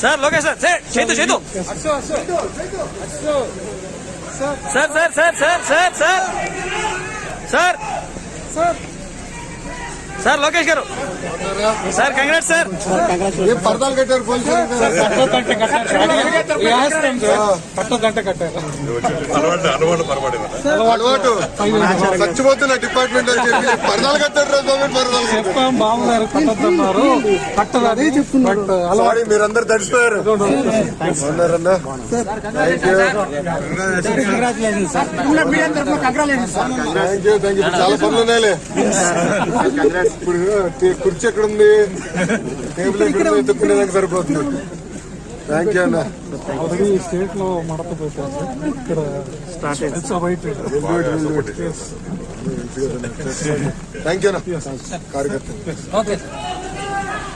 Sir Lokesh sir చేతు చేతు sir sir sir sir sir sir sir sir Lokesh గారు sir congrats sir. పరదాలు కట్టారు పోలీసులు. అలవాటు చచ్చిపోతున్న డిపార్ట్మెంట్ అని చెప్పి పరదాలు కట్టారు. బాగున్నారు కట్టద్దన్నారు కట్టదని చెప్తున్నారు. సారీ మీరందరూ తడిసిపోయారు. చాలా పనులు ఉన్నాయిలే. ఇప్పుడు కుర్చీ ఎక్కడ ఉంది, టేబుల్ ఎక్కడ ఉంది, ఎత్తుకునేదానికి సరిపోతుంది. థ్యాంక్ యూ అన్న. స్టేట్ లో మడత పెట్టారు. ఇక్కడ థ్యాంక్ యూ అన్న కార్యకర్త.